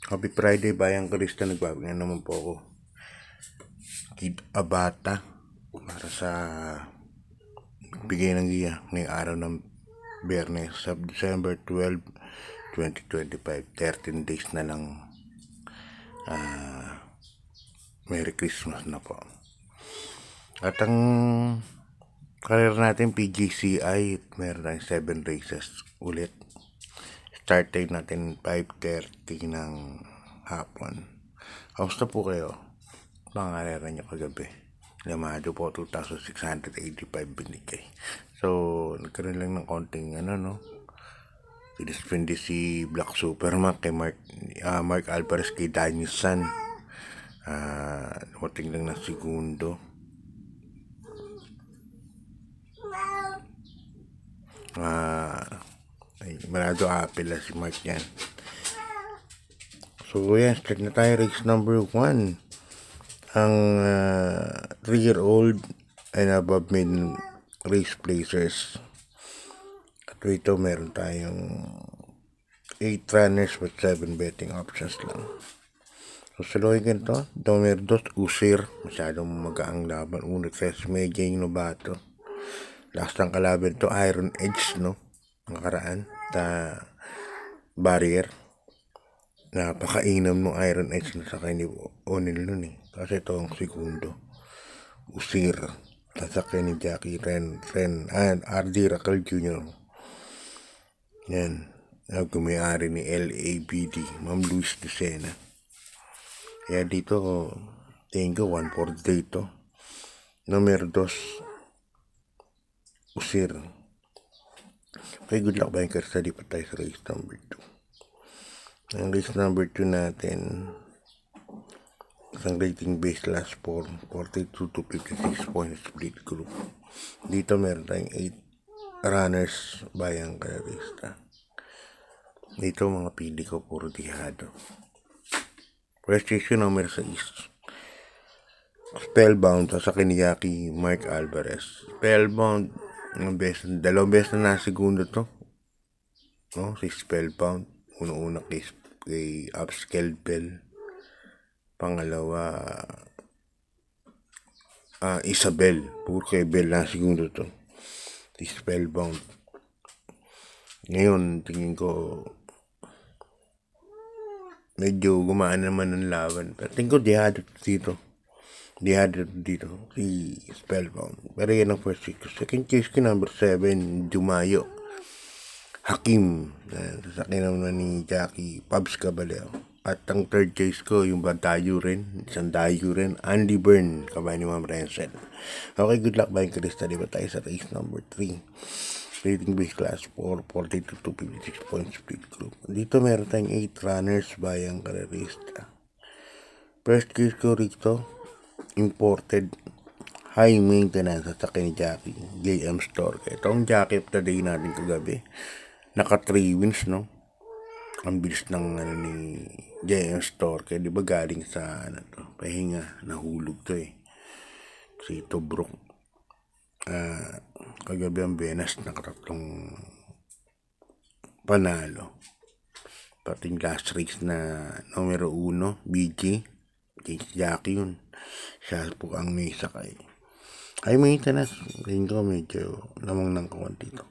Happy Friday, Bayang Krista. Nagbago na naman po ako. Kid Abata para sa bigay ng giya ngayong araw ng Biyernes sa December 12, 2025. 13 days na lang. Merry Christmas na po. At ang career natin PGCI, meron tayong 7 races ulit. Start time natin 5:30 ng hapon. Kamusta po kayo? Pangarera nyo kagabi. Lamado po 2,685 binigay. So, nagkaroon lang ng konting pinispindi si Black Superman kay Mark Alvarez kay Daniel San. Dumating lang ng segundo. Manado apel si Mark yan. So yan, start na tayo. Race number 1. Ang 3-year-old and above main race placers. At ito meron tayong 8 runners with 7 betting options lang. So saluhin ganito, Domer 2 Usir, masyadong magaang laban. 1-3 medyo yung Novato. Last ng kalaban to Iron Edge, no? Nakaraan barrier. Napakainam ng Iron Edge na sa kanya O'Neal nun eh. Kasi ito ang segundo Usir, sasakyan ni Jackie Ren and RD Racal Jr. Yan, gumayari ni LABD Ma'am Luis de Sena. Kaya dito tingin ko 1-4 dito. Numero 2 Usir. Okay, good luck ba yung study pa tayo sa race number 2. Ang race number 2 natin, isang rating base last 4, 42 to 56 points split group. Dito meron tayong 8 runners bayang karerista. Dito mga pili ko puro dihado. Registration number 6. Spellbound sa Kiniyaki Mark Alvarez. Spellbound, dalawang beses na segundo to. No, si Spellbound. Una-una kay Upscale Bell. Pangalawa, Isabel. Puro kay Bell na segundo to. Si Spellbound. Ngayon, tingin ko, medyo gumaan naman ng laban. Pero tingin ko dihado dito. Si Spellbound. Pero yan ang first case. Second case ko, number 7, Dumayo. Hakim. Sasakyan naman ni Jackie Pabs Caballero. At ang third case ko, yung Bantayo rin. Isang dayo rin. Andy Byrne. Kabay ni Ma'am Renzel. Okay, good luck ba yung Krista? Diba tayo sa race number 3? Rating base class 4, 42 to 56 points split group. Dito meron tayong 8 runners bayang karerista. First case ko rito, imported high maintenance sa akin ni Jackie JM Store. Itong Jackie of the day natin kagabi, naka 3 wins, no? Ang bilis ng ni JM Store. Kaya di ba galing sa pahinga, nahulog to eh. Si Tobruk. Kagabi ang Benas nakatatlong panalo. Pati last race na numero 1 BG Jackie yun. Siya po ang may sakay. Ay maintenance. Tingin ko medyo lamang ng kawanti dito.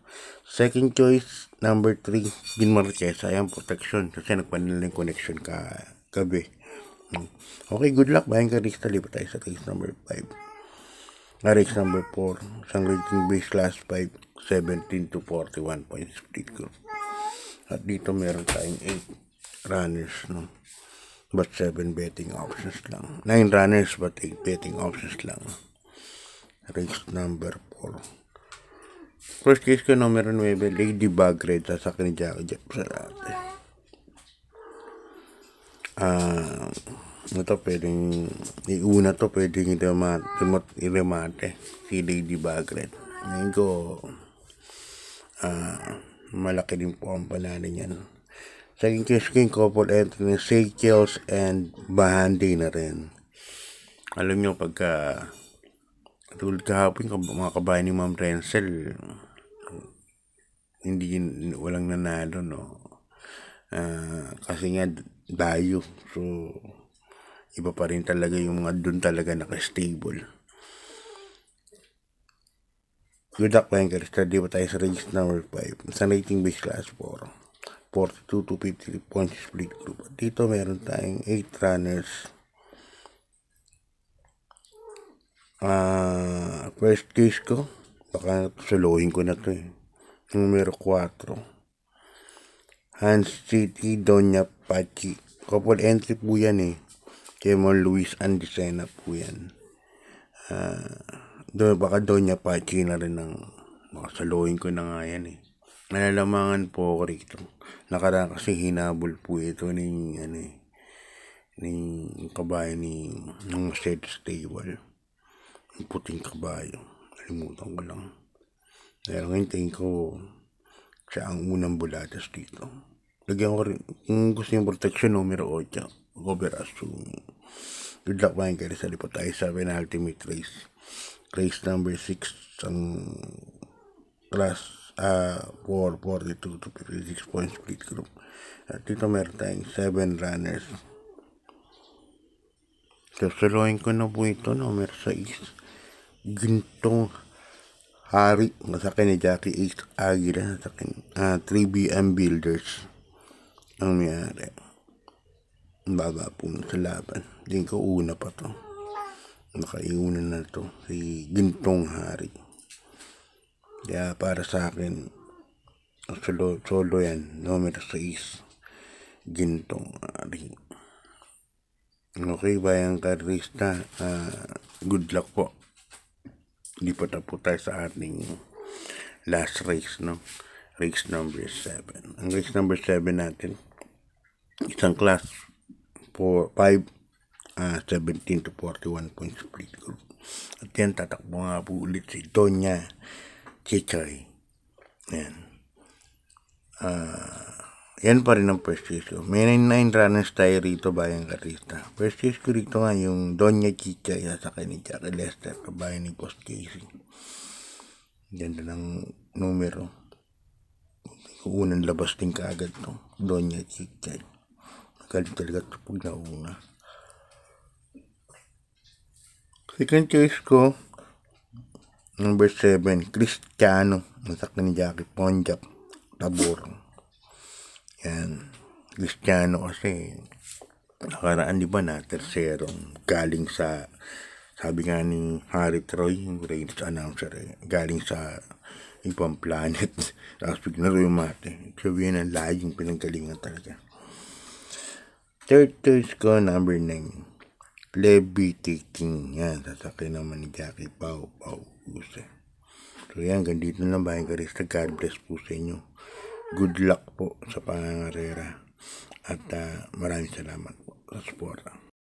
Second choice, number 3, Bin Marquez. Ayan, protection. Kasi nagpanilang connection gabi. Okay, good luck. Bayan ka race tali pa tayo sa race number 5. Race number 4. Isang rating base class 5, 17 to 41 points split group. At dito meron tayong 8 runners, no? But 7 betting options lang. 9 runners but 8 betting options lang. Race number 4. First case ko numero 9, Lady Bagred sa akin ni Jackie Jeff sa dati. Ito pwedeng iuna to, pwedeng i-remate si Lady Bagred. Ngayon ko malaki din po ang panalo niyan. Second case ko yung couple entry ng Seychelles and Bahandi na rin. Alam nyo pagka tulad kahapon, mga kabayan ni Ma'am Renzel, walang nanalo, no? Kasi nga dayo. So, iba pa rin talaga yung mga dun talaga naka-stable. Good luck, Banker. Study pa tayo sa register number 5. Sa rating base class 4. 42 to 53 points split group. At dito meron tayong 8 runners. First case ko, baka suluhin ko na to eh. Numero 4. Hans City, Doña Pachi. Couple entry po yan eh. Kemon Luis Andicena po yan. Baka Doña Pachi na rin ng makasaluhin ko na nga yan eh. Nalalamangan po ako rito. Nakaraan kasi hinabol po ito ng kabayo ng shed stable. Yung puting kabayo. Nalimutan ko lang. Pero ngayon tingin ko siya ang unang bulatas dito. Lagyan ko rin, kung gusto yung protection, numero 8. Cover as to. Good luck, Banker. Sali po tayo sa penultimate race. Race number 6 ang class 442 to 56 points split group. At dito meron tayong 7 runners. So, suluhin ko na po ito, numero 6. Gintong Hari, nasakay ni Jackie Ace Aguila, nasakay 3BM Builders. Ang mayari. Baba po sa laban. Hindi ko una pa to. Nakaiuna na to. Si Gintong Hari. Kaya para sa akin, solo yan. Numero 6. Gintong Hari. Okay, bayang karista. Good luck po. Hindi pa tapos tayo sa ating last race, no? Race number 7. Ang race number 7 natin, isang class 5, 17 to 41 points split group. At yan, tatakbo nga po ulit si Doña Chichay. Yan. Yan pa rin ang first case ko. May 9 runners tayo rito, bayang karista. First case ko rito nga yung Doña Chichay sa ni Jackie Lester, kabayan ni Post Casey. Ganda ng numero. Unang labas din kaagad to. Doña Chichay. Magaling talaga ito pag nauna. Second choice ko, number 7, Cristiano. Nasakta ni Jackie Ponjak, Tabor. Yan. Cristiano kasi nakaraan, di ba, na terserong galing sa, sabi nga ni Harry Troy, yung race announcer, galing sa ibang planet. Tapos bigla yung mate. Sabihin ng layong pinanggalingan talaga. Third choice ko, number 9. Levitating. Yan, sasakay naman ni Jackie Pau Use. So yan, ganito lang bayang karista. God bless po sa inyo. Good luck po sa pangangarera. At maraming salamat po sa support.